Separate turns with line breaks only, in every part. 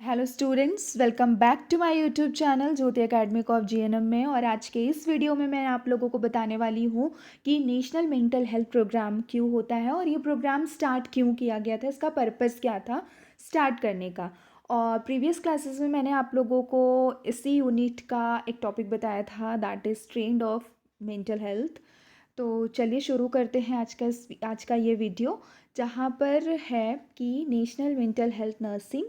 Hello students, welcome back to my YouTube channel Jyoti academic of GNM में। और आज के इस वीडियो में मैं आप लोगों को बताने वाली हूँ कि नेशनल मेंटल हेल्थ प्रोग्राम क्यों होता है और ये प्रोग्राम स्टार्ट क्यों किया गया था, इसका पर्पस क्या था स्टार्ट करने का। और प्रीवियस क्लासेस में मैंने आप लोगों को इसी यूनिट का एक टॉपिक बताया था, that is trend of mental health. तो चलिए शुरू करते हैं आज का ये वीडियो, जहाँ पर है कि नेशनल मेंटल हेल्थ नर्सिंग।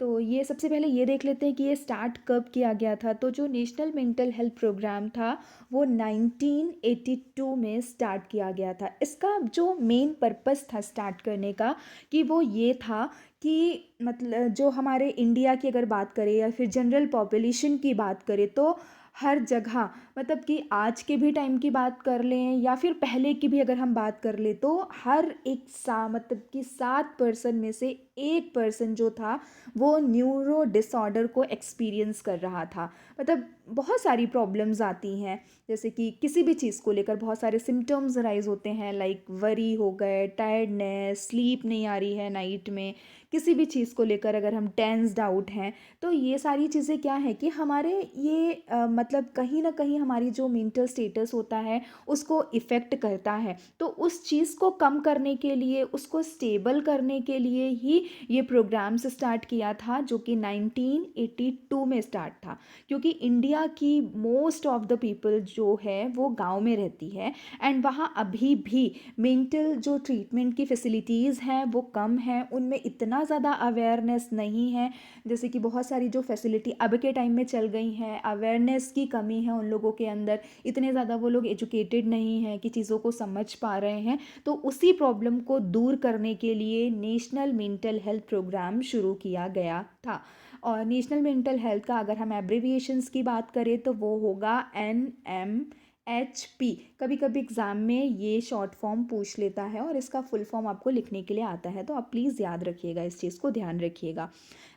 तो ये सबसे पहले ये देख लेते हैं कि ये स्टार्ट कब किया गया था। तो जो नेशनल मेंटल हेल्थ प्रोग्राम था वो 1982 में स्टार्ट किया गया था। इसका जो मेन पर्पस था स्टार्ट करने का कि वो ये था कि मतलब जो हमारे इंडिया की अगर बात करें या फिर जनरल पॉपुलेशन की बात करें तो हर जगह, मतलब कि आज के भी टाइम की बात कर लें या फिर पहले की भी अगर हम बात कर लें, तो हर एक मतलब कि 7% में से 1% जो था वो न्यूरो डिसऑर्डर को एक्सपीरियंस कर रहा था। मतलब बहुत सारी प्रॉब्लम्स आती हैं, जैसे कि किसी भी चीज़ को लेकर बहुत सारे सिम्टम्स राइज होते हैं, लाइक वरी हो गए, टायर्डनेस, स्लीप नहीं आ रही है नाइट में, किसी भी चीज़ को लेकर अगर हम टेंस्ड आउट हैं। तो ये सारी चीज़ें क्या है कि हमारे ये मतलब कहीं ना कहीं हमारी जो मेंटल स्टेटस होता है उसको इफ़ेक्ट करता है। तो उस चीज़ को कम करने के लिए, उसको स्टेबल करने के लिए ही ये प्रोग्राम्स स्टार्ट किया था, जो कि 1982 में स्टार्ट था। क्योंकि इंडिया की मोस्ट ऑफ द पीपल जो है वो गांव में रहती है, एंड वहाँ अभी भी मेंटल जो ट्रीटमेंट की फैसिलिटीज़ हैं वो कम हैं, उनमें इतना ज़्यादा अवेयरनेस नहीं है। जैसे कि बहुत सारी जो फैसिलिटी अब के टाइम में चल गई हैं, अवेयरनेस की कमी है उन लोगों के अंदर, इतने ज़्यादा वो लोग एजुकेटेड नहीं हैं कि चीज़ों को समझ पा रहे हैं। तो उसी प्रॉब्लम को दूर करने के लिए नेशनल मेंटल हेल्थ प्रोग्राम शुरू किया गया था। और नेशनल मेंटल हेल्थ का अगर हम एब्रीविएशंस की बात करें तो वो होगा NMHP। कभी कभी एग्ज़ाम में ये शॉर्ट फॉर्म पूछ लेता है और इसका फुल फॉर्म आपको लिखने के लिए आता है, तो आप प्लीज़ याद रखिएगा, इस चीज़ को ध्यान रखिएगा।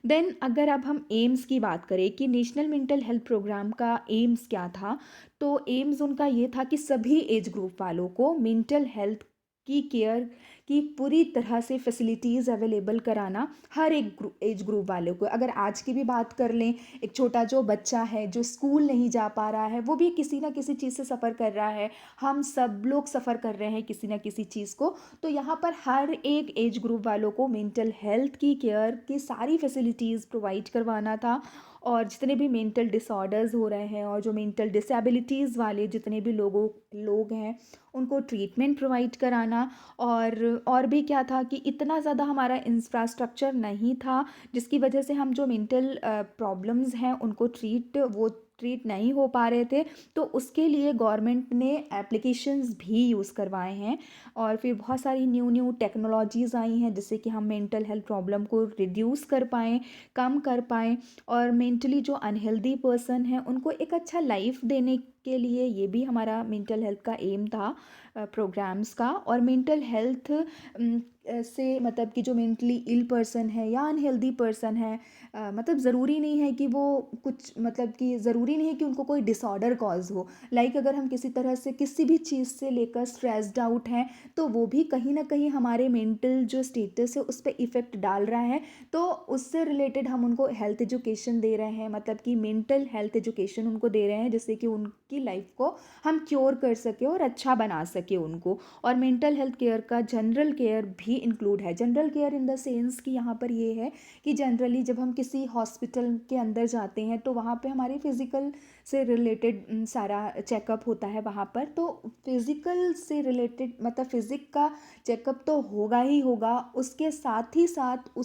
देन अगर अब हम एम्स की बात करें कि नेशनल मेंटल हेल्थ प्रोग्राम का एम्स क्या था, तो एम्स उनका ये था कि सभी एज ग्रुप वालों को मेंटल हेल्थ की केयर की पूरी तरह से फैसिलिटीज़ अवेलेबल कराना, हर एक एज ग्रुप वालों को। अगर आज की भी बात कर लें, एक छोटा जो बच्चा है जो स्कूल नहीं जा पा रहा है, वो भी किसी ना किसी चीज़ से सफ़र कर रहा है, हम सब लोग सफ़र कर रहे हैं किसी ना किसी चीज़ को। तो यहाँ पर हर एक एज ग्रुप वालों को मेंटल हेल्थ की केयर की सारी फैसिलिटीज़ प्रोवाइड करवाना था। और जितने भी मेंटल डिसऑर्डर्स हो रहे हैं और जो मेंटल डिसेबिलिटीज़ वाले जितने भी लोग हैं उनको ट्रीटमेंट प्रोवाइड कराना। और भी क्या था कि इतना ज़्यादा हमारा इंफ्रास्ट्रक्चर नहीं था, जिसकी वजह से हम जो मेंटल प्रॉब्लम्स हैं उनको ट्रीट नहीं हो पा रहे थे। तो उसके लिए गवर्नमेंट ने एप्लीकेशंस भी यूज़ करवाए हैं, और फिर बहुत सारी न्यू न्यू टेक्नोलॉजीज़ आई हैं जिससे कि हम मेंटल हेल्थ प्रॉब्लम को रिड्यूस कर पाएँ, कम कर पाएँ। और मेंटली जो अनहेल्दी पर्सन है उनको एक अच्छा लाइफ देने के लिए ये भी हमारा मेंटल हेल्थ का एम था प्रोग्राम्स का। और मेंटल हेल्थ से मतलब कि जो मेंटली इल पर्सन है या अनहेल्दी पर्सन है, मतलब ज़रूरी नहीं है कि वो कुछ, मतलब कि ज़रूरी नहीं है कि उनको कोई डिसऑर्डर कॉज हो। लाइक अगर हम किसी तरह से किसी भी चीज़ से लेकर स्ट्रेस्ड आउट हैं, तो वो भी कहीं ना कहीं हमारे मेंटल जो स्टेटस है उस पर इफ़ेक्ट डाल रहा है। तो उससे रिलेटेड हम उनको हेल्थ एजुकेशन दे रहे हैं, मतलब कि मेंटल हेल्थ एजुकेशन उनको दे रहे हैं, जिससे कि उनकी लाइफ को हम क्योर कर सके और अच्छा बना सके उनको। और मेंटल हेल्थ केयर का जनरल केयर भी इंक्लूड है। General care in the sense कि यहाँ पर ये है कि जनरली जब हम किसी हॉस्पिटल के अंदर जाते हैं तो वहाँ पे हमारे फिज़िकल से रिलेटेड सारा चेकअप होता है वहाँ पर। तो फिज़िकल से रिलेटेड मतलब फिज़िक का चेकअप तो होगा ही होगा, उसके साथ ही साथ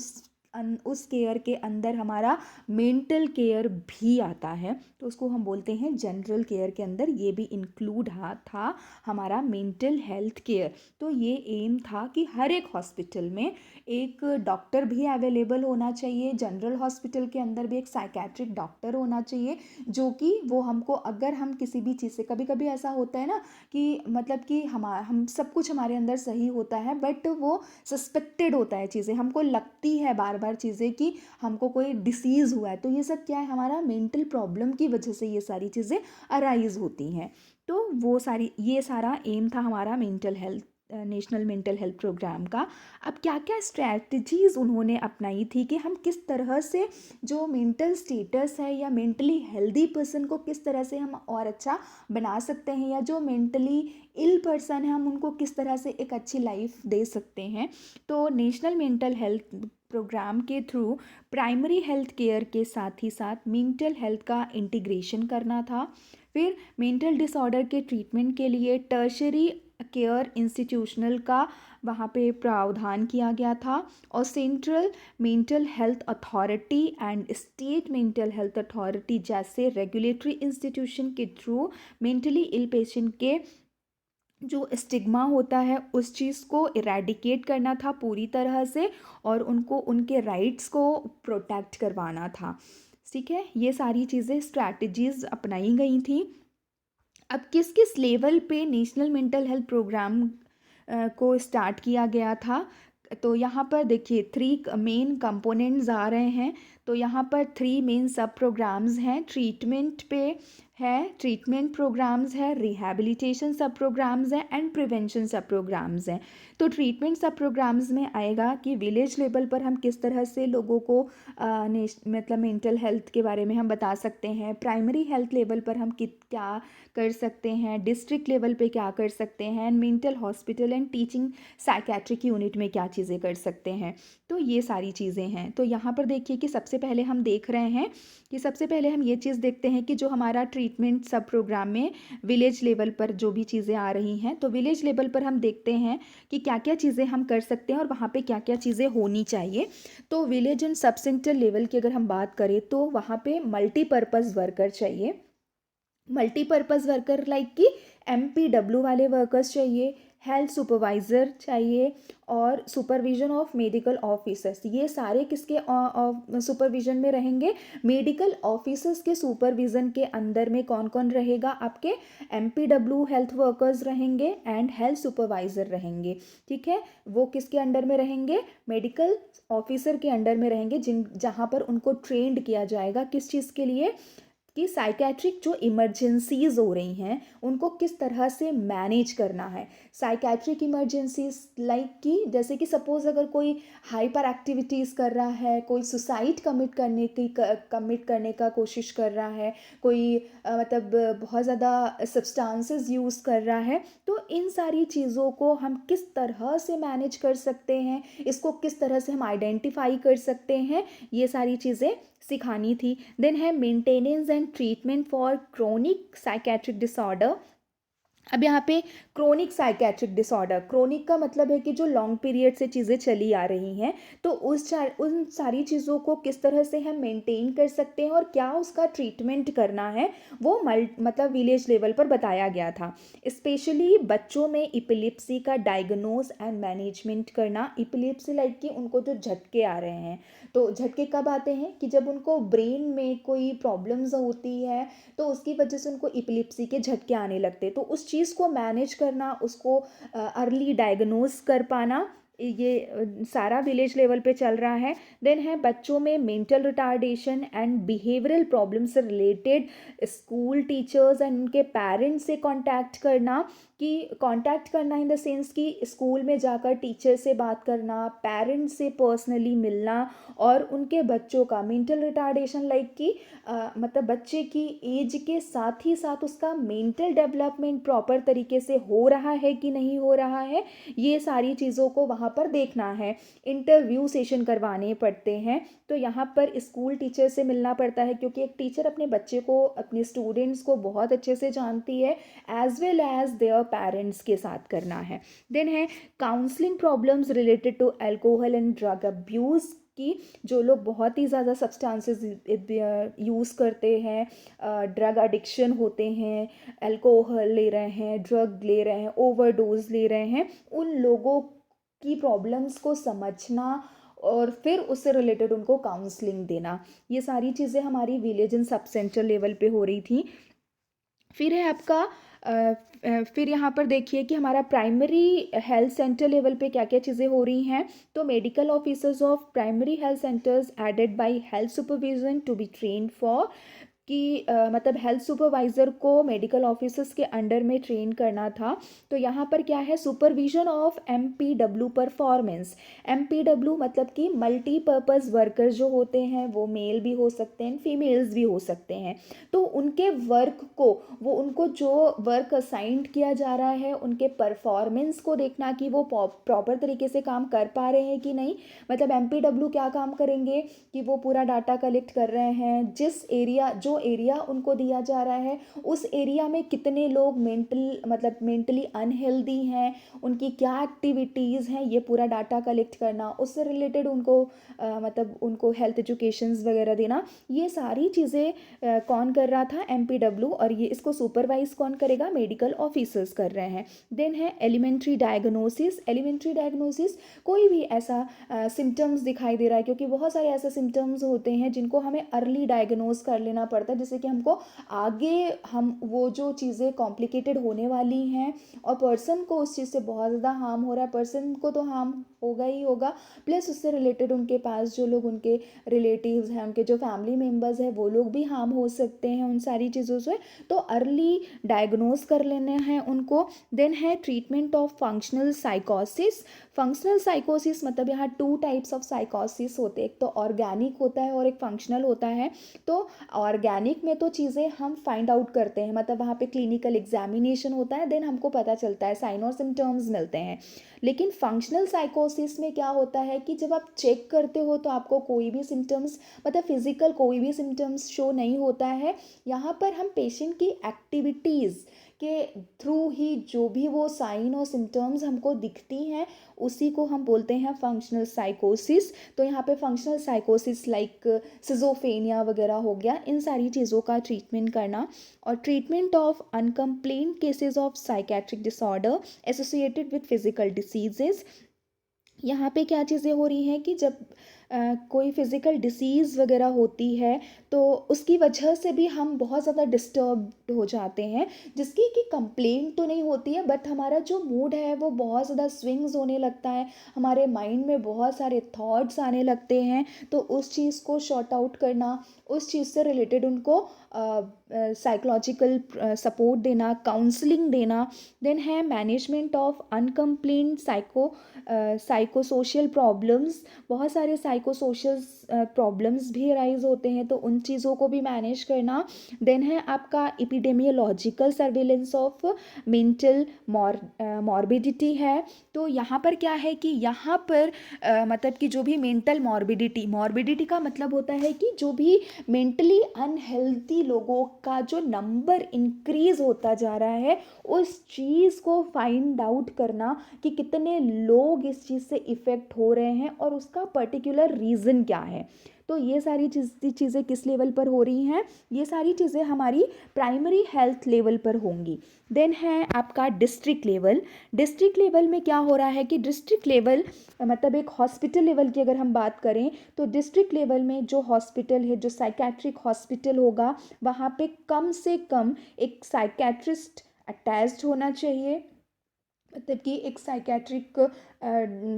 उस केयर के अंदर हमारा मेंटल केयर भी आता है, तो उसको हम बोलते हैं जनरल केयर के अंदर ये भी इंक्लूड था हमारा मेंटल हेल्थ केयर। तो ये एम था कि हर एक हॉस्पिटल में एक डॉक्टर भी अवेलेबल होना चाहिए, जनरल हॉस्पिटल के अंदर भी एक साइकेट्रिक डॉक्टर होना चाहिए, जो कि वो हमको, अगर हम किसी भी चीज़ से, कभी कभी ऐसा होता है ना कि मतलब कि हम सब कुछ हमारे अंदर सही होता है बट वो सस्पेक्टेड होता है, चीज़ें हमको लगती है बार बार चीज़ें कि हमको कोई डिसीज़ हुआ है। तो ये सब क्या है, हमारा मेंटल प्रॉब्लम की वजह से ये सारी चीज़ें अराइज होती हैं। तो वो सारी, ये सारा एम था हमारा mental health national mental health programme का। अब क्या क्या स्ट्रैटेजीज़ उन्होंने अपनाई थी कि हम किस तरह से जो मेंटल स्टेटस है या मेंटली हेल्दी पर्सन को किस तरह से हम और अच्छा बना सकते हैं, या जो मेंटली इल पर्सन है हम उनको किस तरह से एक अच्छी लाइफ दे सकते हैं। तो नेशनल मेंटल हेल्थ प्रोग्राम के थ्रू प्राइमरी हेल्थ केयर के साथ ही साथ मेंटल हेल्थ का इंटीग्रेशन करना था। फिर मेंटल डिसऑर्डर के ट्रीटमेंट के लिए टर्शरी केयर इंस्टीट्यूशनल का वहाँ पे प्रावधान किया गया था, और central mental health authority and state mental health authority जैसे रेगुलेटरी इंस्टीट्यूशन के थ्रू मेंटली इल पेशेंट के जो स्टिग्मा होता है उस चीज़ को इरेडिकेट करना था पूरी तरह से, और उनको उनके राइट्स को प्रोटेक्ट करवाना था। ठीक है, ये सारी चीज़ें स्ट्रैटेजीज़ अपनाई गई थी। अब किस किस लेवल पे नेशनल मेंटल हेल्थ प्रोग्राम को स्टार्ट किया गया था, तो यहाँ पर देखिए 3 मेन कंपोनेंट्स आ रहे हैं। तो यहाँ पर 3 मेन सब प्रोग्राम्स हैं। ट्रीटमेंट पे है, ट्रीटमेंट प्रोग्राम्स है, रिहैबिलिटेशन सब प्रोग्राम्स हैं एंड प्रिवेंशन सब प्रोग्राम्स हैं। तो ट्रीटमेंट सब प्रोग्राम्स में आएगा कि विलेज लेवल पर हम किस तरह से लोगों को मतलब मेंटल हेल्थ के बारे में हम बता सकते हैं। प्राइमरी हेल्थ लेवल पर हम क्या कर सकते हैं, डिस्ट्रिक्ट लेवल पे क्या कर सकते हैं, mental hospital and teaching psychiatric unit में क्या चीज़ें कर सकते हैं। तो ये सारी चीज़ें हैं। तो यहाँ पर देखिए कि सबसे पहले हम देख रहे हैं कि सबसे पहले हम ये चीज़ देखते हैं कि जो हमारा ट्रीटमेंट सब प्रोग्राम में विलेज लेवल पर जो भी चीज़ें आ रही हैं, तो विलेज लेवल पर हम देखते हैं कि क्या क्या चीज़ें हम कर सकते हैं और वहाँ पे क्या क्या चीज़ें होनी चाहिए। तो village and sub centre level की अगर हम बात करें तो वहाँ पे मल्टीपर्पज़ वर्कर चाहिए। मल्टीपर्पज़ वर्कर लाइक कि MPW वाले वर्कर्स चाहिए, हेल्थ सुपरवाइज़र चाहिए, और सुपरविजन ऑफ मेडिकल ऑफिसर्स। ये सारे किसके सुपरविजन में रहेंगे? मेडिकल ऑफिसर्स के सुपरविजन के अंदर में कौन कौन रहेगा? आपके MPW हेल्थ वर्कर्स रहेंगे एंड हेल्थ सुपरवाइज़र रहेंगे। ठीक है, वो किसके अंडर में रहेंगे? मेडिकल ऑफिसर के अंडर में रहेंगे, जहाँ पर उनको ट्रेंड किया जाएगा किस चीज़ के लिए? कि साइकेट्रिक जो इमरजेंसीज़ हो रही हैं उनको किस तरह से मैनेज करना है। साइकेट्रिक इमरजेंसीज लाइक कि जैसे कि सपोज़ अगर कोई हाइपर एक्टिविटीज़ कर रहा है, कोई सुसाइड कमिट करने का कोशिश कर रहा है, कोई मतलब बहुत ज़्यादा सब्सटेंसेस यूज़ कर रहा है, तो इन सारी चीज़ों को हम किस तरह से मैनेज कर सकते हैं, इसको किस तरह से हम आइडेंटिफाई कर सकते हैं, ये सारी चीज़ें सिखानी थी। देन है maintenance and treatment for chronic psychiatric disorder. अब यहाँ पे क्रोनिक साइकेट्रिक डिसऑर्डर, क्रोनिक का मतलब है कि जो लॉन्ग पीरियड से चीज़ें चली आ रही हैं, तो उन सारी चीज़ों को किस तरह से हम मेंटेन कर सकते हैं और क्या उसका ट्रीटमेंट करना है, वो मतलब विलेज लेवल पर बताया गया था। स्पेशली बच्चों में इपिलिप्सी का डायग्नोज एंड मैनेजमेंट करना। इपिलिप्सी लाइक कि उनको जो झटके आ रहे हैं, तो झटके कब आते हैं? कि जब उनको ब्रेन में कोई प्रॉब्लम्स होती है तो उसकी वजह से उनको इपिलिप्सी के झटके आने लगते हैं। तो उस चीज़ को मैनेज करना, उसको अर्ली डायग्नोज कर पाना, ये सारा विलेज लेवल पे चल रहा है। देन है बच्चों में mental retardation and behavioural problem से रिलेटेड स्कूल टीचर्स एंड उनके पेरेंट्स से कांटेक्ट करना, कि कांटेक्ट करना इन द सेंस कि स्कूल में जाकर टीचर से बात करना, पेरेंट्स से पर्सनली मिलना, और उनके बच्चों का मेंटल रिटार्डेशन लाइक कि मतलब बच्चे की एज के साथ ही साथ उसका मेंटल डेवलपमेंट प्रॉपर तरीके से हो रहा है कि नहीं हो रहा है, ये सारी चीज़ों को वहाँ पर देखना है। इंटरव्यू सेशन करवाने पड़ते हैं, तो यहाँ पर स्कूल टीचर से मिलना पड़ता है, क्योंकि एक टीचर अपने बच्चे को, अपने स्टूडेंट्स को बहुत अच्छे से जानती है, as well as their parents के साथ करना है। देन है counselling problems related to alcohol and drug abuse, कि जो लोग बहुत ही ज़्यादा सब्सटेंसेस यूज़ करते हैं, ड्रग एडिक्शन होते हैं, अल्कोहल ले रहे हैं, ड्रग ले रहे हैं, ओवरडोज ले रहे हैं, उन लोगों की प्रॉब्लम्स को समझना और फिर उससे रिलेटेड उनको काउंसलिंग देना, ये सारी चीज़ें हमारी village and sub centre level पे हो रही थी। फिर है आपका फिर यहाँ पर देखिए कि हमारा प्राइमरी हेल्थ सेंटर लेवल पे क्या क्या चीज़ें हो रही हैं। तो medical officers of primary health centres aided by health supervision to be trained for कि मतलब हेल्थ सुपरवाइज़र को मेडिकल ऑफिसर्स के अंडर में ट्रेन करना था। तो यहाँ पर क्या है, supervision of MPW performance. MPW मतलब कि मल्टीपर्पज़ वर्कर जो होते हैं वो मेल भी हो सकते हैं, फीमेल्स भी हो सकते हैं। तो उनके वर्क को, वो उनको जो वर्क असाइंड किया जा रहा है उनके परफॉर्मेंस को देखना कि वो प्रॉपर तरीके से काम कर पा रहे हैं कि नहीं। मतलब MPW क्या काम करेंगे कि वो पूरा डाटा कलेक्ट कर रहे हैं, जो एरिया उनको दिया जा रहा है उस एरिया में कितने लोग मेंटली अनहेल्दी हैं, उनकी क्या एक्टिविटीज़ हैं, ये पूरा डाटा कलेक्ट करना, उससे रिलेटेड उनको मतलब उनको हेल्थ एजुकेशंस वगैरह देना। ये सारी चीज़ें कौन कर रहा था, MPW, और ये इसको सुपरवाइज कौन करेगा, मेडिकल ऑफिसर्स कर रहे हैं। देन है एलिमेंट्री डायग्नोसिस। एलिमेंट्री डायग्नोसिस, कोई भी ऐसा सिम्टम्स दिखाई दे रहा है, क्योंकि बहुत सारे ऐसे सिम्टम्स होते हैं जिनको हमें अर्ली डायग्नोज कर लेना पड़ता है, जिससे कि हमको आगे हम वो जो चीज़ें कॉम्प्लिकेटेड होने वाली हैं और पर्सन को उस चीज़ से बहुत ज़्यादा हार्म हो रहा है, पर्सन को तो हार्म होगा ही होगा, प्लस उससे रिलेटेड उनके पास जो लोग उनके रिलेटिव्स हैं, उनके जो फैमिली मेम्बर्स हैं, वो लोग भी हार्म हो सकते हैं उन सारी चीज़ों से। तो अर्ली डायग्नोज कर लेने हैं उनको। देन है ट्रीटमेंट ऑफ फंक्शनल साइकोसिस। फंक्शनल साइकोसिस मतलब यहाँ 2 टाइप्स ऑफ साइकोसिस होते हैं, एक तो ऑर्गेनिक होता है और एक फंक्शनल होता है। तो ऑर्गेनिक में तो चीज़ें हम फाइंड आउट करते हैं, मतलब वहाँ पे क्लिनिकल एग्जामिनेशन होता है, देन हमको पता चलता है, साइन और सिम्टम्स मिलते हैं। लेकिन फंक्शनल साइकोसिस में क्या होता है कि जब आप चेक करते हो तो आपको कोई भी सिम्टम्स, मतलब फिजिकल कोई भी सिम्टम्स शो नहीं होता है। यहाँ पर हम पेशेंट की एक्टिविटीज़ के थ्रू ही जो भी वो साइन और सिम्टम्स हमको दिखती हैं उसी को हम बोलते हैं फंक्शनल साइकोसिस। तो यहाँ पे फंक्शनल साइकोसिस लाइक सिजोफेनिया वगैरह हो गया, इन सारी चीज़ों का ट्रीटमेंट करना। और treatment of uncomplained cases of psychiatric disorder associated with physical diseases. यहाँ पे क्या चीज़ें हो रही हैं कि जब कोई फिज़िकल डिसीज़ वगैरह होती है तो उसकी वजह से भी हम बहुत ज़्यादा डिस्टर्ब हो जाते हैं, जिसकी कि कंप्लेंट तो नहीं होती है, बट हमारा जो मूड है वो बहुत ज़्यादा स्विंग्स होने लगता है, हमारे माइंड में बहुत सारे थॉट्स आने लगते हैं। तो उस चीज़ को शॉर्ट आउट करना, उस चीज़ से रिलेटेड उनको साइकोलॉजिकल सपोर्ट देना, काउंसलिंग देना। देन है management of uncomplained psycho social problems. बहुत सारे साइको सोशल प्रॉब्लम्स भी अराइज होते हैं, तो उन चीज़ों को भी मैनेज करना। देन है आपका epidemiological surveillance of mental morbidity है। तो यहाँ पर क्या है कि यहाँ पर मतलब कि जो भी मेंटल मॉर्बिडिटी का मतलब होता है कि जो भी मेंटली अनहेल्दी लोगों का जो नंबर इंक्रीज होता जा रहा है, उस चीज़ को फाइंड आउट करना कि कितने लोग इस चीज़ से इफ़ेक्ट हो रहे हैं और उसका पर्टिकुलर रीज़न क्या है। तो ये सारी चीज़ें किस लेवल पर हो रही हैं, ये सारी चीज़ें हमारी प्राइमरी हेल्थ लेवल पर होंगी। देन है आपका डिस्ट्रिक्ट लेवल। डिस्ट्रिक्ट लेवल में क्या हो रहा है कि डिस्ट्रिक्ट लेवल मतलब एक हॉस्पिटल लेवल की अगर हम बात करें तो डिस्ट्रिक्ट लेवल में जो हॉस्पिटल है, जो साइकेट्रिक हॉस्पिटल होगा, वहाँ पे कम से कम एक साइकेट्रिस्ट अटैच्ड होना चाहिए, मतलब कि एक साइकेट्रिक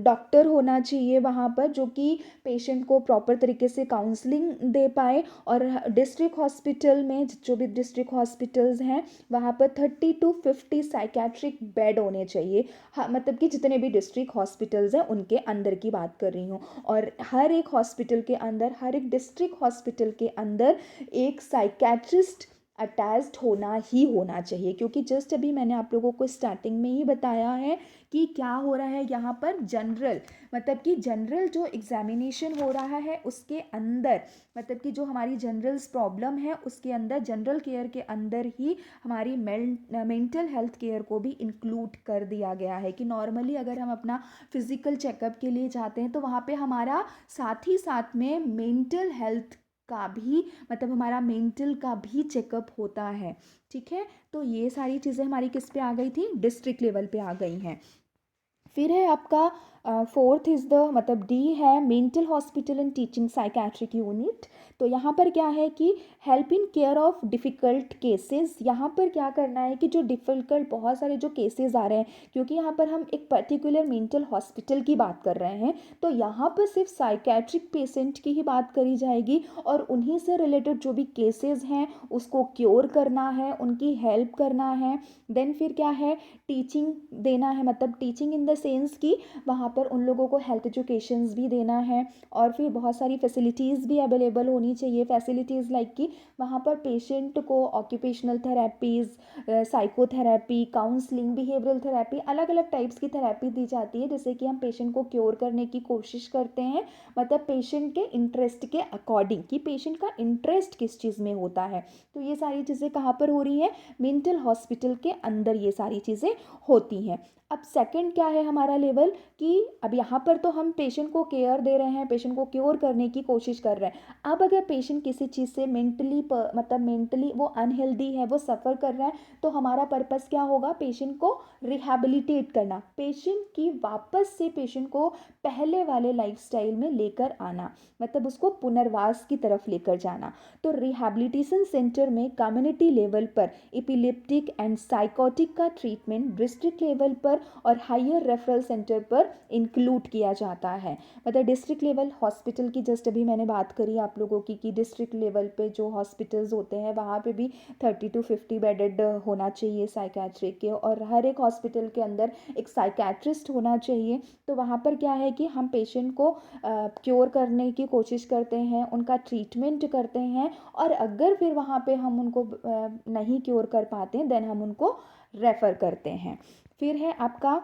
डॉक्टर होना चाहिए वहाँ पर, जो कि पेशेंट को प्रॉपर तरीके से काउंसलिंग दे पाए। और डिस्ट्रिक्ट हॉस्पिटल में, जो भी डिस्ट्रिक्ट हॉस्पिटल्स हैं, वहाँ पर 30 to 50 साइकेट्रिक बेड होने चाहिए। हाँ, मतलब कि जितने भी डिस्ट्रिक्ट हॉस्पिटल्स हैं उनके अंदर की बात कर रही हूँ। और हर एक हॉस्पिटल के अंदर, हर एक डिस्ट्रिक्ट हॉस्पिटल के अंदर एक साइकेट्रिस्ट अटैच्ड होना ही होना चाहिए, क्योंकि जस्ट अभी मैंने आप लोगों को स्टार्टिंग में ही बताया है कि क्या हो रहा है यहाँ पर। जनरल मतलब कि जनरल जो एग्जामिनेशन हो रहा है उसके अंदर, मतलब कि जो हमारी जनरल्स प्रॉब्लम है उसके अंदर, जनरल केयर के अंदर ही हमारी मेंटल हेल्थ केयर को भी इंक्लूड कर दिया गया है। कि नॉर्मली अगर हम अपना फिज़िकल चेकअप के लिए जाते हैं तो वहाँ पे हमारा साथ ही साथ में मेंटल हेल्थ का भी, मतलब हमारा मेंटल का भी चेकअप होता है। ठीक है, तो ये सारी चीज़ें हमारी किस पे आ गई थी, डिस्ट्रिक्ट लेवल पे आ गई हैं। फिर है आपका फोर्थ इज़ द मतलब डी है mental hospital and teaching psychiatric unit. तो यहाँ पर क्या है कि help in care of difficult cases. यहाँ पर क्या करना है कि जो डिफ़िकल्ट बहुत सारे जो केसेस आ रहे हैं, क्योंकि यहाँ पर हम एक पर्टिकुलर मेंटल हॉस्पिटल की बात कर रहे हैं, तो यहाँ पर सिर्फ साइकेट्रिक पेशेंट की ही बात करी जाएगी और उन्हीं से रिलेटेड जो भी केसेस हैं उसको क्योर करना है, उनकी हेल्प करना है। देन फिर क्या है, टीचिंग देना है, मतलब टीचिंग इन द सेंस कि वहाँ पर उन लोगों को हेल्थ एजुकेशंस भी देना है और फिर बहुत सारी फैसिलिटीज़ भी अवेलेबल होनी चाहिए। फैसिलिटीज़ लाइक कि वहाँ पर पेशेंट को occupational therapies, psychotherapy, counselling, behavioural therapy, अलग अलग टाइप्स की थेरेपी दी जाती है जिससे कि हम पेशेंट को क्योर करने की कोशिश करते हैं, मतलब पेशेंट के इंटरेस्ट के अकॉर्डिंग कि पेशेंट का इंटरेस्ट किस चीज़ में होता है। तो ये सारी चीज़ें कहाँ पर हो रही हैं, मेंटल हॉस्पिटल के अंदर ये सारी चीज़ें होती हैं। अब सेकंड क्या है हमारा लेवल कि अब यहाँ पर तो हम पेशेंट को केयर दे रहे हैं, पेशेंट को क्योर करने की कोशिश कर रहे हैं। अब अगर पेशेंट किसी चीज़ से मतलब मेंटली वो अनहेल्दी है, वो सफ़र कर रहा है, तो हमारा पर्पस क्या होगा, पेशेंट को रिहैबिलिटेट करना, पेशेंट की वापस से पेशेंट को पहले वाले लाइफस्टाइल में लेकर आना, मतलब उसको पुनर्वास की तरफ लेकर जाना। तो रिहैबिलिटेशन सेंटर में कम्युनिटी लेवल पर एपिलेप्टिक एंड साइकोटिक का ट्रीटमेंट डिस्ट्रिक्ट लेवल पर और हायर रेफरल सेंटर पर इंक्लूड किया जाता है। मतलब डिस्ट्रिक्ट लेवल हॉस्पिटल की जस्ट अभी मैंने बात करी आप लोगों की कि डिस्ट्रिक्ट लेवल पे जो हॉस्पिटल्स होते हैं वहाँ पे भी 30 to 50 बेडेड होना चाहिए साइकेट्रिक के, और हर एक हॉस्पिटल के अंदर एक साइकेट्रिस्ट होना चाहिए। तो वहाँ पर क्या है कि हम पेशेंट को क्योर करने की कोशिश करते हैं, उनका ट्रीटमेंट करते हैं, और अगर फिर वहाँ पे हम उनको नहीं क्योर कर पाते देन हम उनको रेफ़र करते हैं। फिर है आपका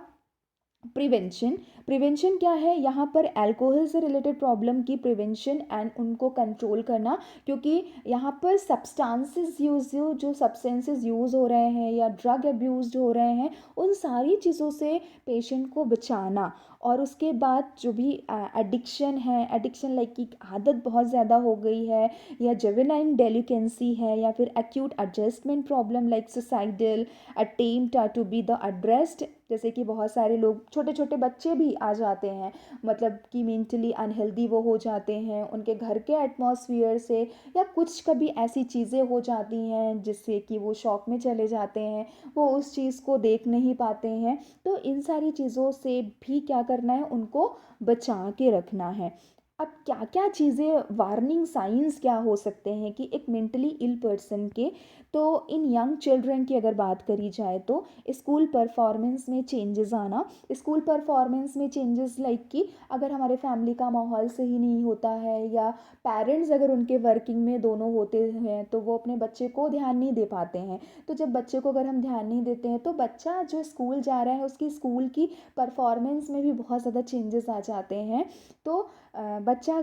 प्रिवेंशन। प्रिवेंशन क्या है, यहाँ पर अल्कोहल से रिलेटेड प्रॉब्लम की प्रिवेंशन एंड उनको कंट्रोल करना, क्योंकि यहाँ पर सब्सटेंसेस यूज़ जो सब्सटेंसेस यूज़ हो रहे हैं या ड्रग अब्यूज़ हो रहे हैं उन सारी चीज़ों से पेशेंट को बचाना। और उसके बाद जो भी एडिक्शन है, एडिक्शन लाइक की आदत बहुत ज़्यादा हो गई है या जुवेनाइल डेलिकेंसी है या फिर acute adjustment problem like suicidal attempt are to be the addressed. जैसे कि बहुत सारे लोग, छोटे छोटे बच्चे भी आ जाते हैं, मतलब कि मेंटली अनहेल्दी वो हो जाते हैं उनके घर के एटमॉस्फेयर से, या कुछ कभी ऐसी चीज़ें हो जाती हैं जिससे कि वो शॉक में चले जाते हैं, वो उस चीज़ को देख नहीं पाते हैं। तो इन सारी चीज़ों से भी क्या करना है, उनको बचा के रखना है। अब क्या क्या चीज़ें, वार्निंग साइंस क्या हो सकते हैं कि एक मेंटली इल पर्सन के, तो इन यंग चिल्ड्रन की अगर बात करी जाए तो स्कूल परफॉर्मेंस में चेंजेस आना। स्कूल परफॉर्मेंस में चेंजेस लाइक कि अगर हमारे फैमिली का माहौल सही नहीं होता है या पेरेंट्स अगर उनके वर्किंग में दोनों होते हैं तो वो अपने बच्चे को ध्यान नहीं दे पाते हैं। तो जब बच्चे को अगर हम ध्यान नहीं देते हैं तो बच्चा जो स्कूल जा रहा है उसकी स्कूल की परफॉर्मेंस में भी बहुत ज़्यादा चेंजेस आ जाते हैं। तो बच्चा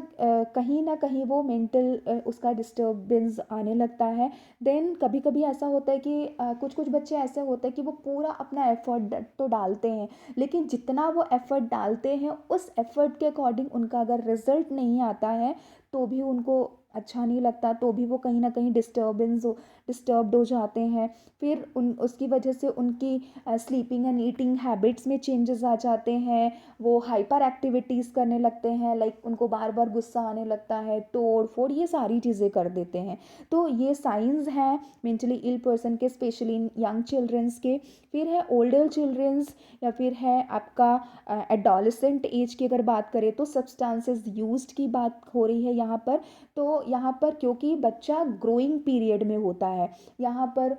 कहीं ना कहीं वो मेंटल उसका डिस्टर्बेंस आने लगता है। देन कभी कभी ऐसा होता है कि कुछ कुछ बच्चे ऐसे होते हैं कि वो पूरा अपना एफर्ट तो डालते हैं, लेकिन जितना वो एफर्ट डालते हैं उस एफर्ट के अकॉर्डिंग उनका अगर रिजल्ट नहीं आता है तो भी उनको अच्छा नहीं लगता, तो भी वो कहीं ना कहीं डिस्टर्ब्ड हो जाते हैं। फिर उसकी वजह से उनकी स्लीपिंग एंड ईटिंग हैबिट्स में चेंजेस आ जाते हैं, वो हाइपर एक्टिविटीज़ करने लगते हैं, लाइक उनको बार बार गुस्सा आने लगता है, तोड़ फोड़ ये सारी चीज़ें कर देते हैं। तो ये साइंस हैं मेंटली इल पर्सन के, स्पेशली यंग चिल्ड्रंस के। फिर है ओल्डर चिल्ड्रंस, या फिर है आपका एडोलेसेंट एज की अगर बात करें तो सब्सटेंसेस यूज्ड की बात हो रही है यहाँ पर। तो यहाँ पर क्योंकि बच्चा ग्रोइंग पीरियड में होता है, यहाँ पर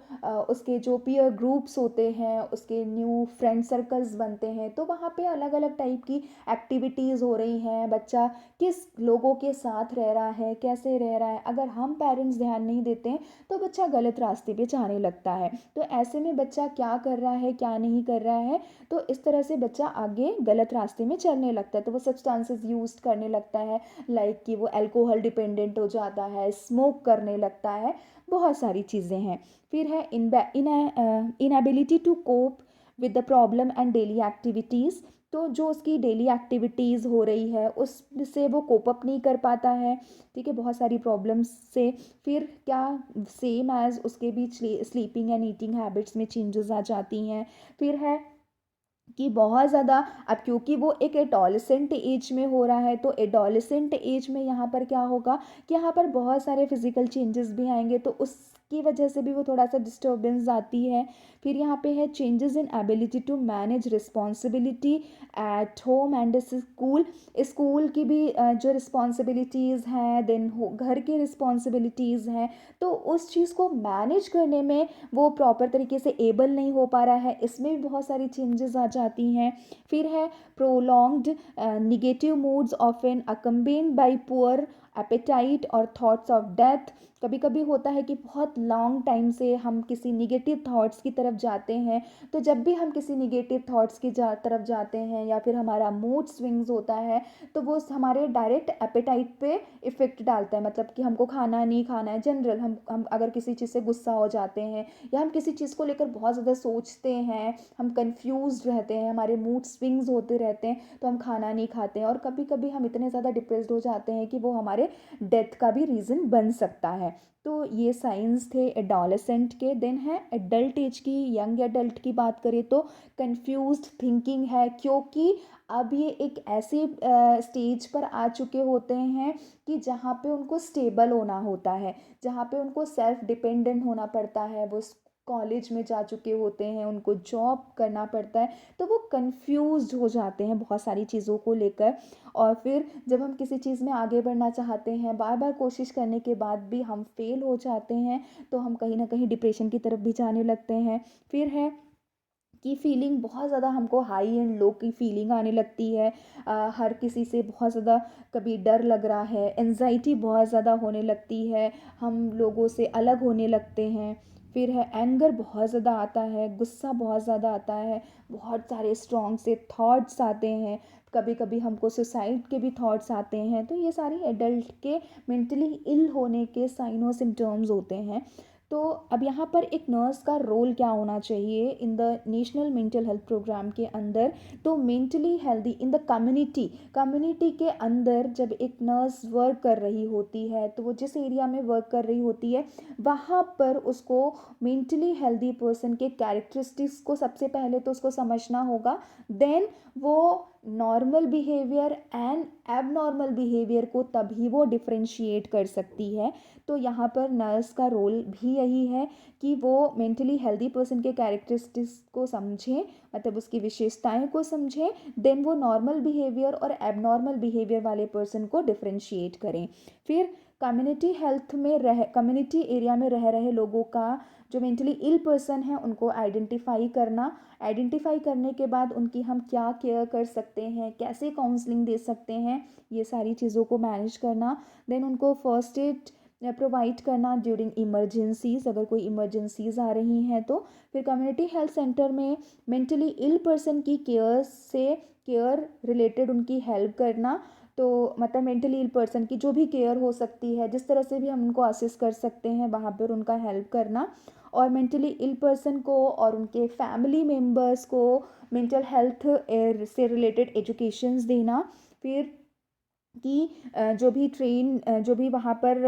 उसके जो पीयर ग्रुप्स होते हैं, उसके न्यू फ्रेंड सर्कल्स बनते हैं, तो वहाँ पे अलग अलग टाइप की एक्टिविटीज़ हो रही हैं, बच्चा किस लोगों के साथ रह रहा है, कैसे रह रहा है, अगर हम पेरेंट्स ध्यान नहीं देते हैं तो बच्चा गलत रास्ते पे जाने लगता है। तो ऐसे में बच्चा क्या कर रहा है क्या नहीं कर रहा है, तो इस तरह से बच्चा आगे गलत रास्ते में चलने लगता है, तो वो सब्सटेंसेस यूज करने लगता है, लाइक कि वो अल्कोहल डिपेंडेंट हो जाता है, स्मोक करने लगता है, बहुत सारी चीज़ें हैं। फिर है inability to cope with the problem and daily activities. तो जो उसकी डेली एक्टिविटीज़ हो रही है उससे वो कोप अप नहीं कर पाता है, ठीक है, बहुत सारी प्रॉब्लम्स से। फिर क्या, सेम एज उसके बीच स्लीपिंग एंड ईटिंग हैबिट्स में चेंजेस आ जाती हैं। फिर है कि बहुत ज़्यादा, अब क्योंकि वो एक एडोलेसेंट एज में हो रहा है, तो एडोलेसेंट एज में यहाँ पर क्या होगा कि यहाँ पर बहुत सारे फिजिकल चेंजेस भी आएंगे, तो उसकी वजह से भी वो थोड़ा सा डिस्टर्बेंस आती है। फिर यहाँ पे है changes in ability to manage responsibility at home and school. School की भी जो रिस्पॉन्सिबिलिटीज़ हैं, देन घर की रिस्पॉन्सिबिलिटीज़ हैं, तो उस चीज़ को मैनेज करने में वो प्रॉपर तरीके से एबल नहीं हो पा रहा है, इसमें भी बहुत सारी चेंजेस आ जाती हैं। फिर है prolonged negative moods often accompanied by poor appetite और थॉट्स ऑफ डेथ। कभी कभी होता है कि बहुत लॉन्ग टाइम से हम किसी निगेटिव थॉट्स की तरफ जाते हैं, तो जब भी हम किसी निगेटिव थॉट्स की तरफ जाते हैं या फिर हमारा मूड स्विंग्स होता है, तो वो हमारे डायरेक्ट एपेटाइट पे इफ़ेक्ट डालता है, मतलब कि हमको खाना नहीं खाना है। जनरल हम अगर किसी चीज़ से गुस्सा हो जाते हैं या हम किसी चीज़ को लेकर बहुत ज़्यादा सोचते हैं, हम कंफ्यूज रहते हैं, हमारे मूड स्विंग्स होते रहते हैं, तो हम खाना नहीं खाते हैं, और कभी कभी हम इतने ज़्यादा डिप्रेस्ड हो जाते हैं कि वो हमारे डेथ का भी रीज़न बन सकता है। तो ये साइंस थे एडोलेसेंट के। देन है एडल्ट एज की, यंग एडल्ट की बात करें तो कंफ्यूज्ड थिंकिंग है, क्योंकि अब ये एक ऐसे स्टेज पर आ चुके होते हैं कि जहाँ पे उनको स्टेबल होना होता है, जहाँ पे उनको सेल्फ डिपेंडेंट होना पड़ता है, वो कॉलेज में जा चुके होते हैं, उनको जॉब करना पड़ता है, तो वो कंफ्यूज्ड हो जाते हैं बहुत सारी चीज़ों को लेकर। और फिर जब हम किसी चीज़ में आगे बढ़ना चाहते हैं, बार बार कोशिश करने के बाद भी हम फेल हो जाते हैं, तो हम कहीं ना कहीं डिप्रेशन की तरफ भी जाने लगते हैं। फिर है की फीलिंग बहुत ज़्यादा, हमको हाई एंड लो की फीलिंग आने लगती है। हर किसी से बहुत ज़्यादा कभी डर लग रहा है, एनजाइटी बहुत ज़्यादा होने लगती है, हम लोगों से अलग होने लगते हैं। फिर है एंगर बहुत ज़्यादा आता है, गुस्सा बहुत ज़्यादा आता है, बहुत सारे स्ट्रॉन्ग से थॉट्स आते हैं, कभी कभी हमको सुसाइड के भी थॉट्स आते हैं। तो ये सारी एडल्ट के मेंटली इल होने के साइन और सिम्टम्स होते हैं। तो अब यहाँ पर एक नर्स का रोल क्या होना चाहिए in the national mental health programme के अंदर। तो mentally healthy in the community, community के अंदर जब एक नर्स वर्क कर रही होती है, तो वो जिस एरिया में वर्क कर रही होती है, वहाँ पर उसको मेंटली हेल्दी पर्सन के कैरेक्टरिस्टिक्स को सबसे पहले तो उसको समझना होगा। देन वो normal behaviour and abnormal behaviour को तभी वो डिफ्रेंशिएट कर सकती है। तो यहाँ पर नर्स का रोल भी यही है कि वो मेंटली हेल्दी पर्सन के कैरेक्टरिस्टिक्स को समझें, मतलब उसकी विशेषताएं को समझें, देन वो नॉर्मल बिहेवियर और एबनॉर्मल बिहेवियर वाले पर्सन को डिफ्रेंशिएट करें। फिर कम्युनिटी एरिया में रह रहे लोगों का जो मेंटली इल पर्सन है उनको आइडेंटिफाई करना, आइडेंटिफाई करने के बाद उनकी हम क्या केयर कर सकते हैं, कैसे काउंसलिंग दे सकते हैं, ये सारी चीज़ों को मैनेज करना। देन उनको फर्स्ट एड प्रोवाइड करना ड्यूरिंग इमरजेंसीज, अगर कोई इमरजेंसीज आ रही हैं तो। फिर कम्युनिटी हेल्थ सेंटर में मेंटली इल पर्सन की केयर रिलेटेड उनकी हेल्प करना। तो मतलब मेंटली इल पर्सन की जो भी केयर हो सकती है, जिस तरह से भी हम उनको असिस्ट कर सकते हैं, वहाँ पर उनका हेल्प करना। और मेंटली इल पर्सन को और उनके फैमिली मेम्बर्स को मेंटल हेल्थ से रिलेटेड एजुकेशंस देना। फिर कि जो भी वहाँ पर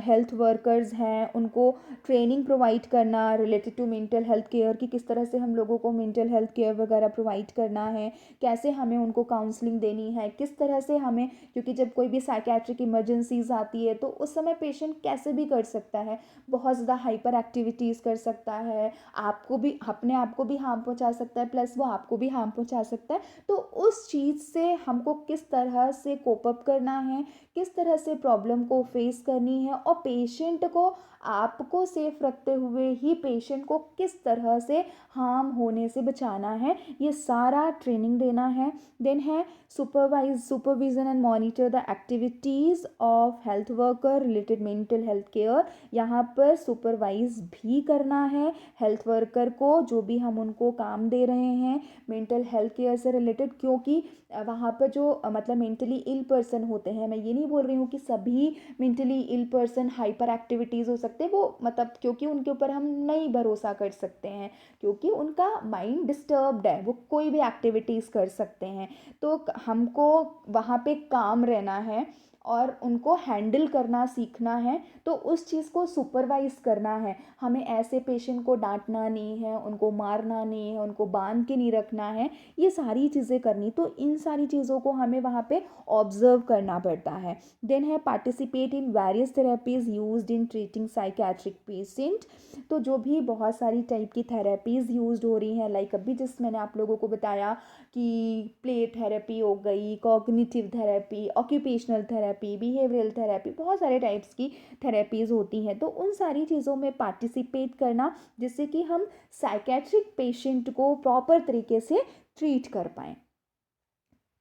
हेल्थ वर्कर्स हैं उनको ट्रेनिंग प्रोवाइड करना related to mental health care, कि किस तरह से हम लोगों को मेंटल हेल्थ केयर वगैरह प्रोवाइड करना है, कैसे हमें उनको काउंसलिंग देनी है, किस तरह से हमें, क्योंकि जब कोई भी साइकेट्रिक इमरजेंसीज आती है तो उस समय पेशेंट कैसे भी कर सकता है, बहुत ज़्यादा हाइपर एक्टिविटीज़ कर सकता है, आपको भी अपने आप को भी हार्म पहुँचा सकता है, प्लस वो आपको भी हार्म पहुँचा सकता है। तो उस चीज़ से हमको किस तरह से कोप अप करना है, किस तरह से प्रॉब्लम को फेस करनी है, और पेशेंट को आपको सेफ रखते हुए ही पेशेंट को किस तरह से हार्म होने से बचाना है, ये सारा ट्रेनिंग देना है। देन है supervision and monitor the activities of health worker related mental health care. यहाँ पर सुपरवाइज भी करना है हेल्थ वर्कर को, जो भी हम उनको काम दे रहे हैं मेंटल हेल्थ केयर से रिलेटेड, क्योंकि वहाँ पर जो मतलब मेंटली इल पर्सन होते हैं, मैं ये नहीं बोल रही हूँ कि सभी mentally ill person hyperactivities हो सकते हैं, वो मतलब क्योंकि उनके ऊपर हम नहीं भरोसा कर सकते हैं, क्योंकि उनका माइंड डिस्टर्ब्ड है, वो कोई भी एक्टिविटीज़ कर सकते हैं। तो हमको वहाँ पे काम रहना है और उनको हैंडल करना सीखना है, तो उस चीज़ को सुपरवाइज़ करना है। हमें ऐसे पेशेंट को डांटना नहीं है, उनको मारना नहीं है, उनको बांध के नहीं रखना है, ये सारी चीज़ें करनी। तो इन सारी चीज़ों को हमें वहाँ पे ऑब्जर्व करना पड़ता है। देन है participate in various therapies used in treating psychiatric patient. तो जो भी बहुत सारी टाइप की थेरेपीज़ यूज्ड हो रही हैं, लाइक अभी जिस मैंने आप लोगों को बताया कि प्ले थेरेपी हो गई, cognitive therapy, occupational therapy, behavioural therapy, बहुत सारे टाइप्स की थेरेपीज़ होती हैं। तो उन सारी चीज़ों में पार्टिसिपेट करना, जिससे कि हम साइकेट्रिक पेशेंट को प्रॉपर तरीके से ट्रीट कर पाएँ।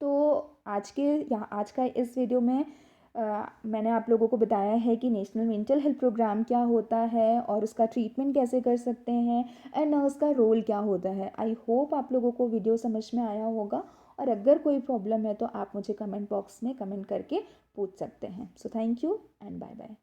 तो आज का इस वीडियो में मैंने आप लोगों को बताया है कि नेशनल मेंटल हेल्थ प्रोग्राम क्या होता है और उसका ट्रीटमेंट कैसे कर सकते हैं, एंड नर्स का रोल क्या होता है। आई होप आप लोगों को वीडियो समझ में आया होगा, और अगर कोई प्रॉब्लम है तो आप मुझे कमेंट बॉक्स में कमेंट करके पूछ सकते हैं। So thank you and bye bye.